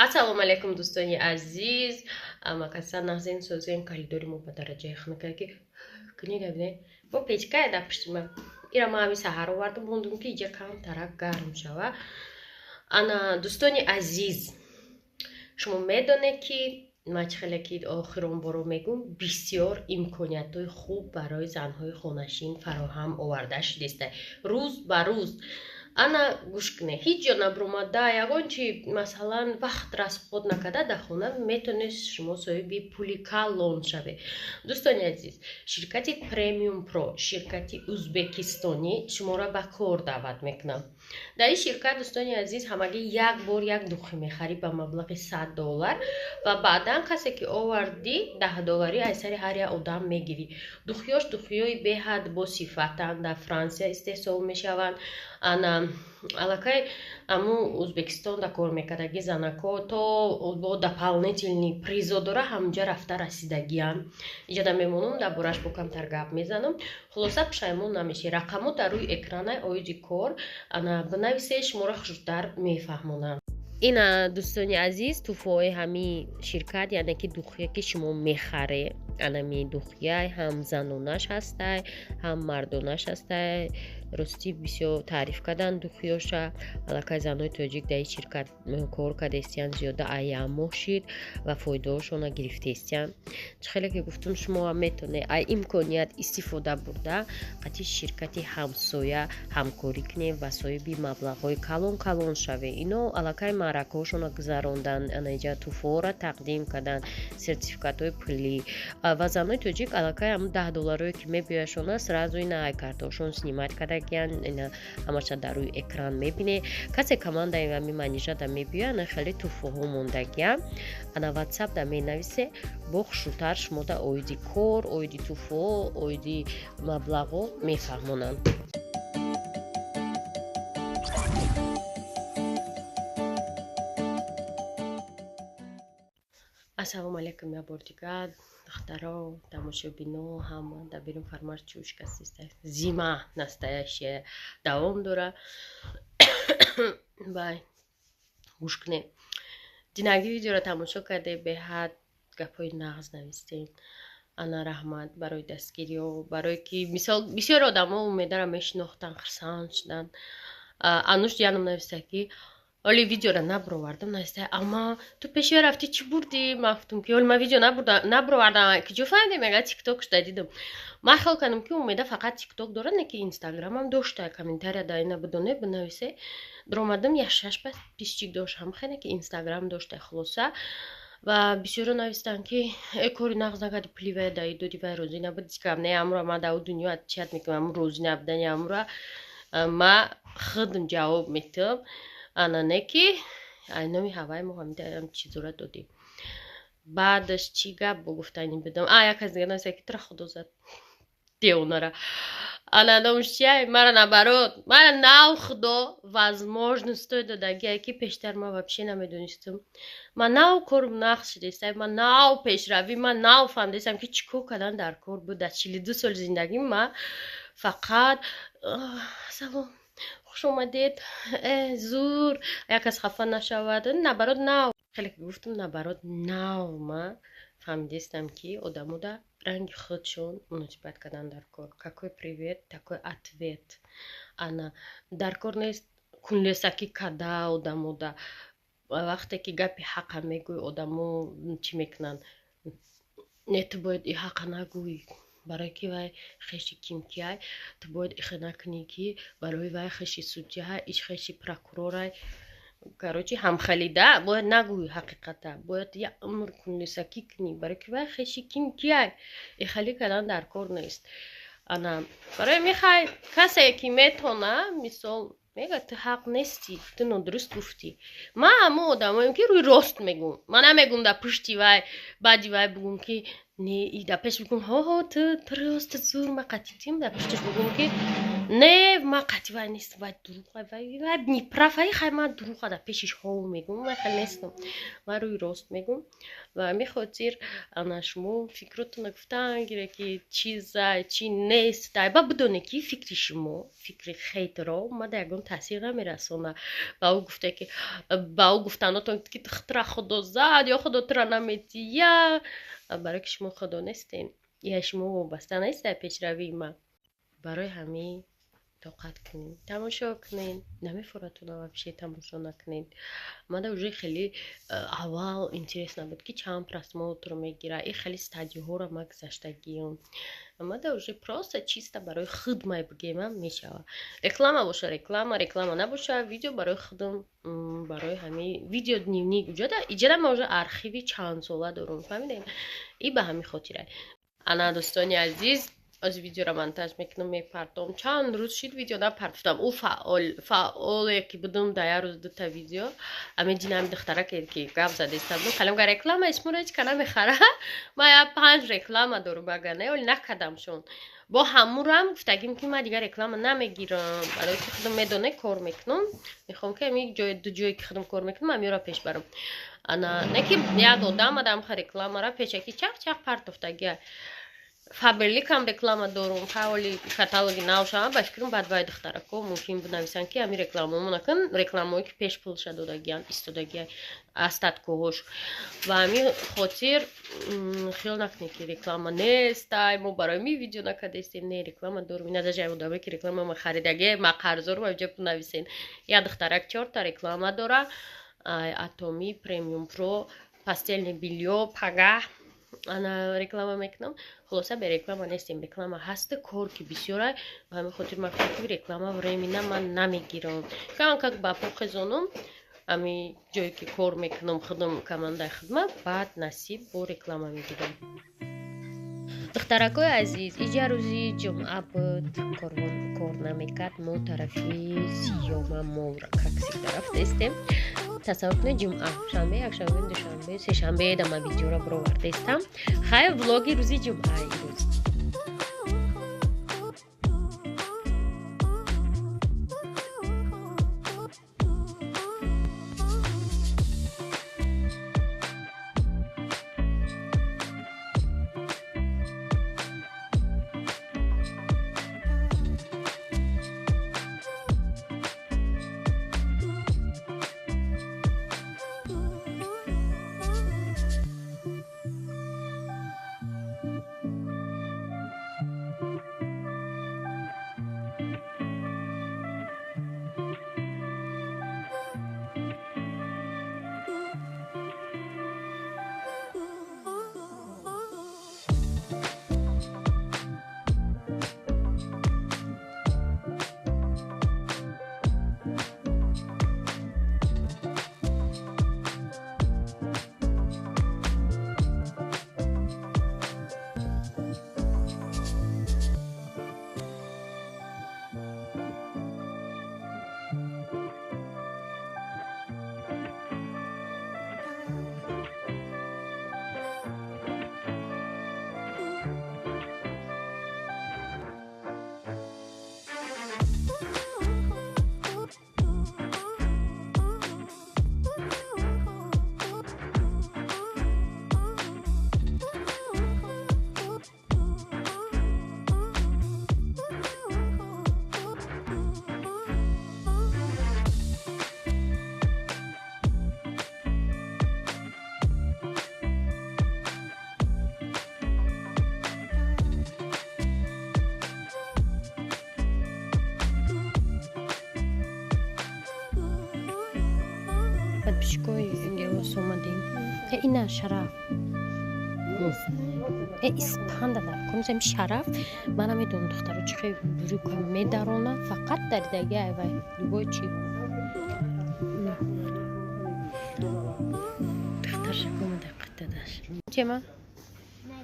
Ассалому алейкум дӯстони азиз. Макаса нағзин созен коридори мо ба дараҷаи хунакае ки книга бо печкае дар пишти ма. Ира ма ҳами саҳар овардам мондум ки иҷа камтарак гарм шава. Ана дӯстони азиз, шумо медонед ки ман чӣ хеле ки охирон боро мегӯм бисёр имкониятҳои хуб барои занҳои хонашин фароҳам оварда шудеста. Рӯз ба рӯз ана гӯш кунед, ҳеҷ ҷо набромада, ягон чи масалан вақт расход накарда дар хона метонед шумо соҳиби пули калон шавед. Дӯстони азиз, ширкати Premium Pro, ширкати узбекистонӣ шуморо ба кор даъват мекунам. дар ин ширкат дӯстони азиз ҳамагӣ як бор як духӣ мехарӣ ба маблағи $100 ва баъдан касе ки овардӣ $10 аз сари ҳар як одам мегирӣ. Духиёш духиёи беҳад босифатанд, дар Франсия истеҳсол мешаванд. Ана аллакай аму Узбекистон да кор мекардаги занако то бо дополнительни призо дора ҳамҷа рафта расидагиам. Иҷада мемонам дар бораш бо камтар гап мезанам. Хулоса пушаймон намешӣ. Рақамо дар рӯи экрана оиди кор ана бинависе шуморо хушдтар мефаҳмонам. Ина дӯстони азиз туфои ҳами ширкат яъне ки духие ки шумо мехаре анами духияй ҳам занонаш ҳастай ҳам мардонаш ҳастай. Рости бисёр таъриф кардан духиёша. Аллакай занҳои тоҷик дар ин ширкат кор кардестиян зиёда аямоҳ шид ва фоидаҳошона гирифтестиян. Чӣ хеле ки гуфтум шумо ҳам метавонед ай имконият истифода бурда қатъи ширкати ҳамсоя ҳамкорӣ кунед ва соҳиби маблағҳои калон шавед. Ино аллакай маъракаҳошона гузарондан, анаиҷа туфоора тақдим кардан, сертификатҳои пулӣ ва занҳои тоҷик аллакай ҳам $10 ки мебиёяшона сразу ина ай картошон снимат карда ина ҳамаша дар рӯи экран мебинед. касе команда ами манижа да мебиёя ана хеле туфоҳо мондагиам ана ватсап да менависе бо хушрӯтар шумо да оиди кор, оиди туфоҳо, оиди маблағҳо мефаҳмонанд. ассалому алейкум я бор дигар духтаро, тамошобино, ҳама дар берун фармош чушка аст. Зима настоящая давом дора. Бай гӯш кунед. Динагӣ видеоро тамошо карде беҳад гапҳои нағз навистем. ана раҳмат барои дастгириҳо, барое ки мисол бисёри одамҳо умедаро мешинохтанд, хурсанд шуданд. Ануш янам нависта ки оли видеоро набровардам, нависта амма ту пешиё рафтӣ чӣ бурдӣ? Ман гуфтам ки оли ман видео набровардам, киҷо фаҳмидӣ? Мега тиктокшда дидам. Ман хел кардам ки умеда фақат тикток дорад, не ки инстаграмам дошта. Комментария да ина бидоне бинависе. Дромадам 6 подписчик дошт, ҳам хеле ки инстаграм дошта. Хулоса ва бисёро навистанд ки кори нағз накарди, пули вай даи доди, вай розӣ набуд. Дикам не амра ман дар дунё чият мекунам, розӣ набудани амра ма худам ҷавоб метам. ана не ки айноми ҳавай мо ҳамидаам чизора додем. Баъдаш чӣ гап бо гуфтани бидам? Як аз дига нависта ки тура худо зад девонара. Ана намушчиай мара наоборот, мара нав худо возможностой додагия ки пештар ман вообще намедонистам. Ман нав корум нақс шудеста, ман нав пешравӣ, ман нав фаҳмидестам ки чӣ кор кардан дар кор буд. Дар 42 соли зиндагӣ ман фақат салом хуш омадед, зур, як кас хафа нашавад. Наоборот нав, хеле ки гуфтам наоборот нав ман фаҳмидестам ки одамо да ранги худшон муносибат кардан дар кор. Какой привет, такой ответ. Ана дар кор нест кунлесакӣ карда одамо да. Вақте ки гапи ҳақа мегӯй одамо чӣ мекунанд? Не ту бояд и ҳақа нагӯӣ, барое ки вай хеши кимкиай, ту бояд ихе накунӣ ки барои вай хеши судҷиай, иш хеши прокурорай. Короче ҳамхелида бояд нагӯӣ ҳақиқата, бояд як умр кунлесакӣ кунӣ, барое ки вай хеши кимкиай. ихелӣ кардан дар кор нест. Ана барое мехай касе ки метона мисол мега ту ҳақ нестӣ, ту нодуруст гуфтӣ. Ман ҳамон одамоем ки рӯи рост мегӯм. Ман намегӯм дар пушти вай баъди вай бигӯм ки не дар пеш бигӯм ҳо ту рост зур ма қатъитим, дар пуштиш бигӯм ки نه ما قطعی وای نیست وای دروغه وای نیپرافایی خیلی من دروغه در پیشش ها میگم من خیلی نیستم من روی راست میگم و میخواتیر انا شما فکرتون گفتن گیره که چیزه چی نیست با بدونه که فکر شما فکر خیلی را ما دیگه تاثیر نمیرسونه با او گفته که با او گفتناتون که تختر خدا زد یا خدا ترا نمیتیه برای که شما خدا نیستین یا شما وابسته نیست در پیش روی ما برای همین طاقت کنین تماشا کنین نمیفورتون و بشه تماشا نکنین من در خیلی اول اینترس نبود که چند پرسموت رو میگیره این خیلی استادیو ها رو ما گذشتگیم اما در پراست چیستا برای خود ما بگیم میشه رکلام باشه رکلام نباشه ویدیو برای خودم برای همین ویدیو نیونی ایجاد موضوع ارخیوی چند ساله دارم فهمیدین این به همین خاطره انا دوستانی عزیز از ویدیو را منتج میکنم میپرتم چند روز شد ویدیو نپرتم او فعال که بدم در روز دو تا ویدیو اما جینم دختره که گپ زده استم خلم گر رکلام اسم رو هیچ کنه میخره ما یا 5 رکلام دارم بگنه ولی نکدم شون با همون رو هم گفتگیم که ما دیگه رکلام نمیگیرم برای که خودم میدونه کار میکنم میخوام که می جای دو جایی که خودم کار میکنم من را پیش برم انا نکی یک آدم رکلام را پیش کی چق پرتفتگی فابریک هم رکلام دارم حوالی کاتالوگ ناوشام باش کردم بعد باید دختره کو ممکن بنویسن که امی رکلاممون نکن رکلامایی که پیش پول شده دادگیان استادگی استاد کوش و امی خاطر خیال نکنی که رکلام نیست ما برای می ویدیو نکردیم نه رکلام دارم این ازش اول که رکلام ما خریدگی ما قرض رو وجب نویسین یا دختره 4 تا رکلام داره اتمی پریمیوم پرو پاستل بیلیو پگاه انا رکلام میکنم خلاصه به رکلام نیستیم رکلام هست کار که بسیاره و همین خاطر من فکر رکلام ورمینا من نمیگیرم کمان که با پخزونم امی جایی که کار میکنم خودم کمانده خدمت بعد نصیب با رکلام میگیرم دخترکای عزیز اینجا روزی جمعه بود کار نمیکرد ما طرفی سیوم ما را ککسی طرف دستیم تصور کنید جمعه شنبه یکشنبه دوشنبه سه شنبه دم ویدیو را برآورده استم خیلی ولاگی روزی جمعه روز درست اومدیم اینا شرف اسپند در کنم شرف منم میدونم دخترها چه بروی کنم میدارونه فقط در دیگه ایوای دوبای چی دختر شکم دقیقه داشت چه ما؟ نه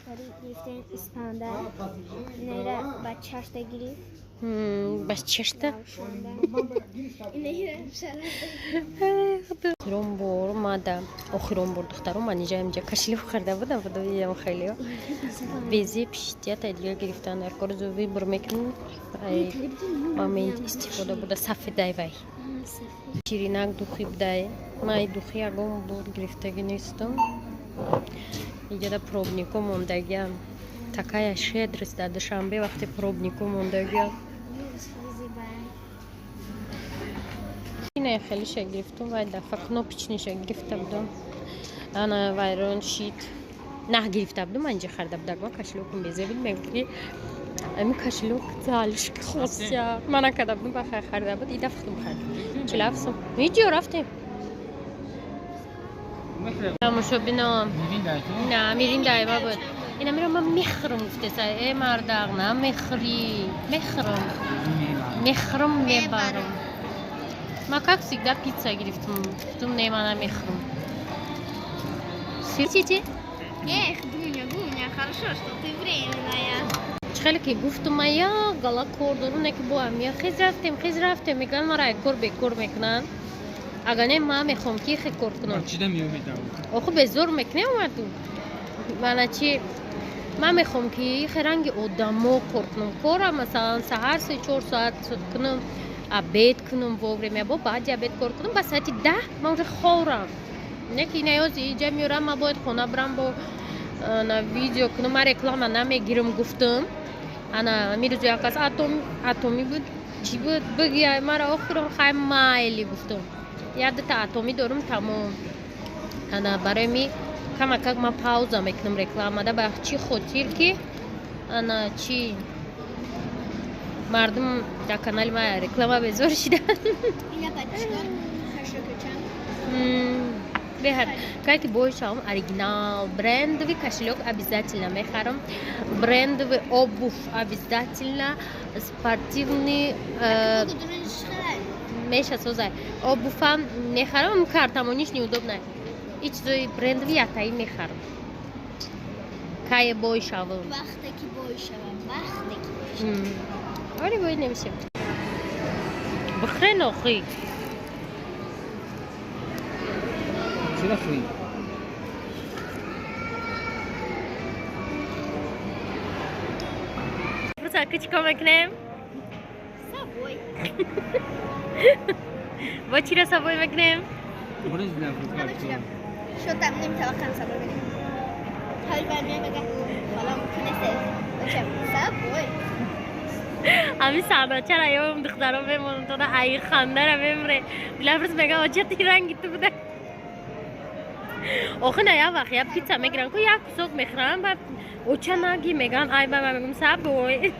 کاری گرفتن اسپنده نیره بچهش دگیری بس чешта. охирон бор мада охирон бор духтарам ман инҷа кашилов карда будам будам хеле бези пиштията дига гирифтан дар кор зу вибр мекунам момент истифода буда сафедай вай ширинак духи будай май духи ягон бор гирифтаги нестам иҷада пробникум мондагиам такая щедрость дар душанбе вақте пробникум мондагиам не خیلی شگفتم و دفعه کنوپیچ نشگفته بودم آن وایرون شیت نه گرفته بودم اینجا خرده بودم ما کشلوکم بیزبیل میگی امی کشلوک زالش خاصیا من کده بودم بخیر خرده بود این دفعه خرد چه لفظم میجی رفتیم مشو بینم نه میریم دایما بود اینا میرم من میخرم گفته سر ای مرداغ نه میخرم میبارم ما как всегда пицца грифтум тум немана мехрум сирчити эх дуня хорошо что ты временная чхали ки гуфтум я гала кордоруне ки бо ам я хиз рафтем меган мара кор бекор мекунан агар не ма мехом ки хи кор кунам чида меомедам охо безор мекунем мату мана чи ма мехом ки херанги одамо кор кунам кора масалан саҳар 3-4 соат кунам обед кунам вовремя бо баъди обед кор кунам ба соати 10 ман уже хорам не ки наёзи иҷа меёрам ма бояд хона бурам бо на видео кунам ма реклама намегирам гуфтам ана мирӯзу як кас атоми буд чӣ буд бигия мара охирон хай майли гуфтам ядата атоми дорам тамом ана барои ми камакак ма пауза мекунам рекламада ба чӣ хотир ки ана чӣ мардум дар канали ма реклама безор шидан беҳад кай ки боишам оригинал брендовый кошелек обязательно мехарам брендовый обувь обязательно спортивный мешасозай обувам мехарам картамониш неудобная и чизои брендовый ятаи мехарам кай боишавам вақте ки боишавам آره باید نمیشه بخره نخوی چرا خوی؟ برسا کچکا مکنیم؟ سابوی با چی را سابوی مکنیم؟ برنج نفرد شدم نمیتوقعم سابوی بگم حال برمیان بگم حالا ممکنه سابوی همین سرداچه را یادم دختران بمونم تا ای خنده را بمره بلافرس میگم آجا تی رنگی تو بوده آخه نه یا وقت یا پیتزا میگیرن که یک کسوک میخورن بعد اوچه نگی میگن ای بابا میگم سابوی